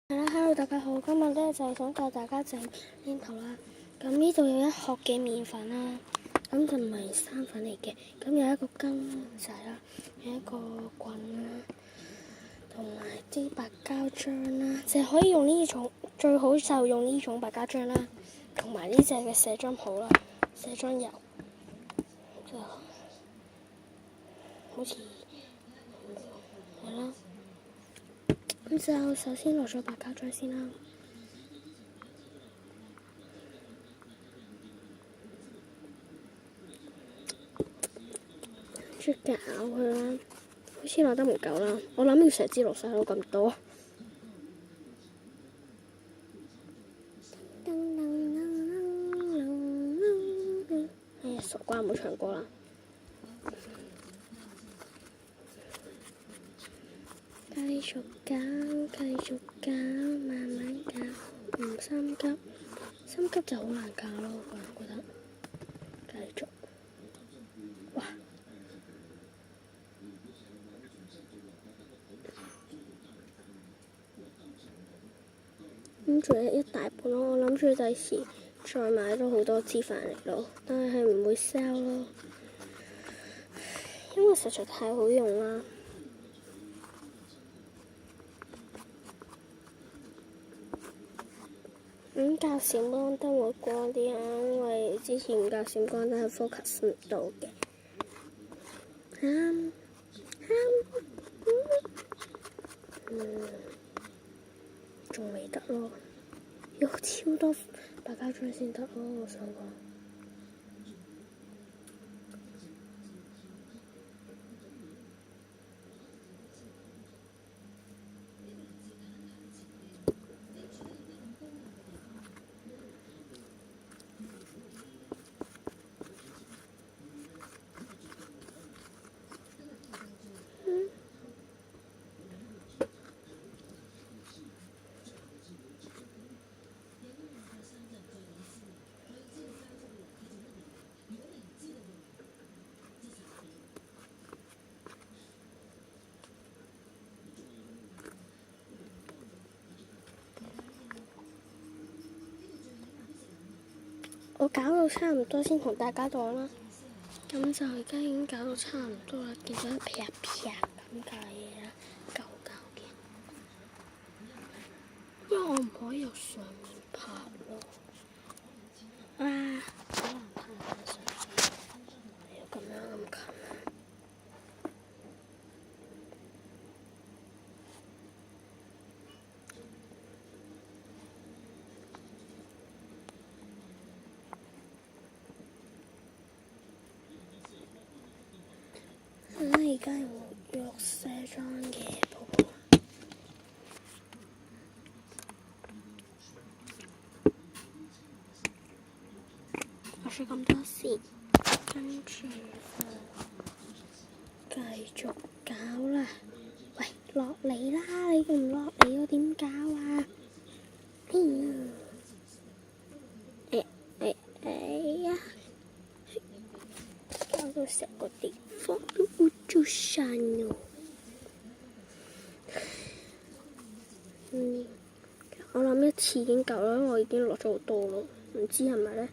係啦，Hello，大家好，今日咧就係想教大家整黏頭啦。咁呢度有1殼嘅麵粉啦，咁就唔係生粉嚟嘅。咁有一個羹仔啦，有一個棍啦，同埋啲白膠漿啦，就可以用呢種，最好就用呢種白膠漿啦，同埋呢隻嘅卸妝泡啦，卸妝油，就好似係啦。咁就首先落咗白膠漿先啦，跟住攪佢啦，好似落得唔夠啦，我諗要成支落晒到咁多。哎呀，傻瓜唔好唱歌啦。繼續攪，繼續攪，慢慢攪，唔心急。心急就好難攪咯，我個人覺得。繼續，哇！咁仲有一大半咯，我諗住第時再買多好多支返嚟咯，但係唔會 sell 咯，因為實在太好用啦。較閃光燈會光啲啊，因為之前較閃光燈係 focus 唔到嘅。仲未得咯，要超多白膠漿先得咯，我想講。我搞到差唔多先同大家講啦，咁就而家已經搞到差唔多啦，見到一劈劈咁嘅嘢啦，舊嘅，因為我唔可以由上面拍咯，好難拍上去，要咁樣咁近。而家用卸妝嘅泡泡，我試咁多先，跟住繼續搞啦。喂，落嚟啦！你唔落嚟我點搞啊？哎呀！搞到成個地方都污糟晒咯。我諗一次已經夠啦，因為我已經落咗好多咯。唔知係咪咧？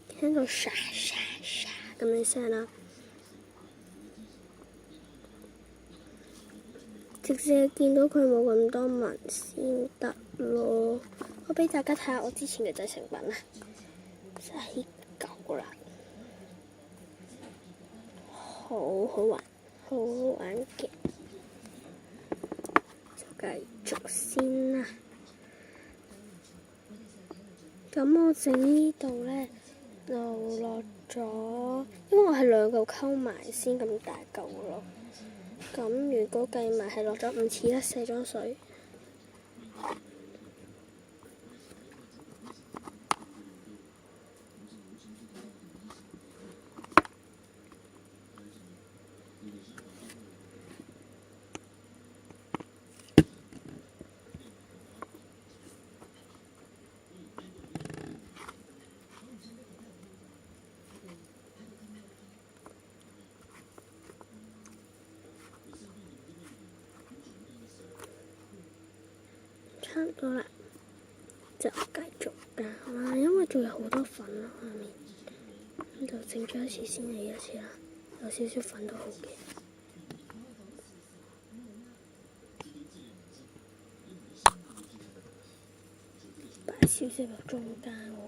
聽到沙沙沙咁樣聲啦。直接見到佢冇咁多紋先得咯。我俾大家睇下我之前嘅製成品啦，真係夠啦。好好玩，好好玩嘅，就繼續先啦。咁我整呢度咧就落咗，因為我係2嚿溝埋先咁大嚿咯。咁如果計埋係落咗5次啦卸妝水。差唔多啦，就繼續搞啦，因為仲有好多粉咯下面，咁就整咗一次先嚟一次啦，有少少粉都好嘅，擺少少落中間嗰位。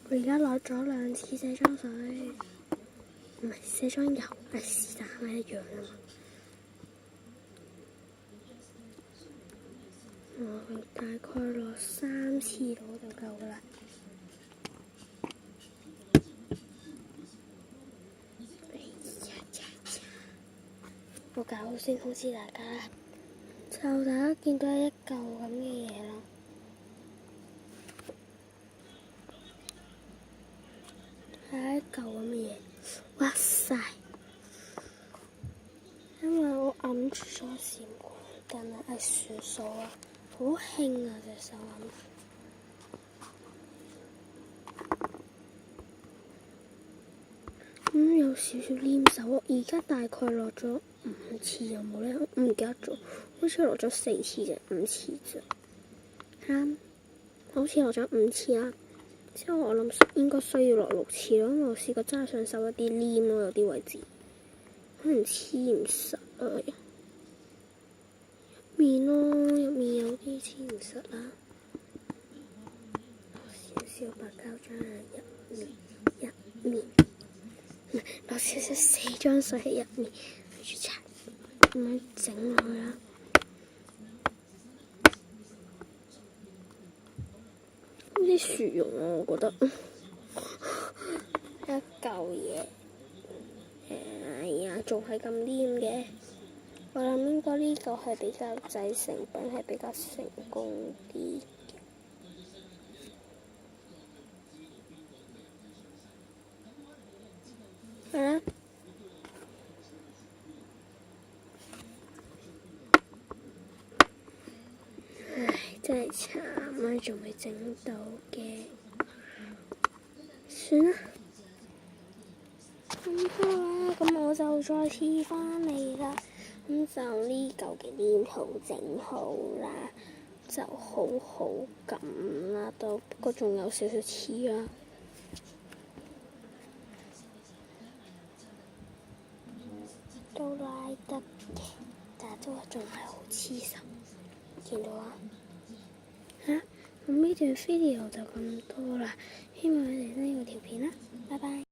我而家落咗2次卸妝水，唔係卸妝油，係是但係一樣啊嘛。我大概落3次度就夠噶啦。我搞好先通知大家啦，就大家見到一嚿咁嘅嘢啦。係一嚿咁嘅嘢，哇塞！因為我揞住咗閃光，但係算數啊，好興啊隻手揞。有少少黏手，我而家大概落咗5次有冇咧？我唔記得咗，好似落咗4次啫，5次啫。好似落咗5次啦。之後我諗應該需要落6次咯，因為我試過揸上手有啲黏咯，有啲位置可能黐唔實啊，入面有啲黐唔實啦，落少少白膠漿喺入面，落少少卸妝水喺入面，跟住擦咁樣整落去啦。好似薯蓉啊，我覺得一嚿嘢，哎呀，仲係咁黏嘅。我諗應該呢個係比較製成品係比較成功啲嘅。係啦，唉，真係慘啊！仲未整到嘅，算啦。咁好啦，咁我就再次返嚟啦。咁就呢嚿嘅黏土整好啦，就好好咁啦，都不過仲有少少黐啦。都拉得嘅，但係都仲係好黐手，見到啊？咁呢段 video 就咁多啦，希望你哋中意條片啦，拜拜。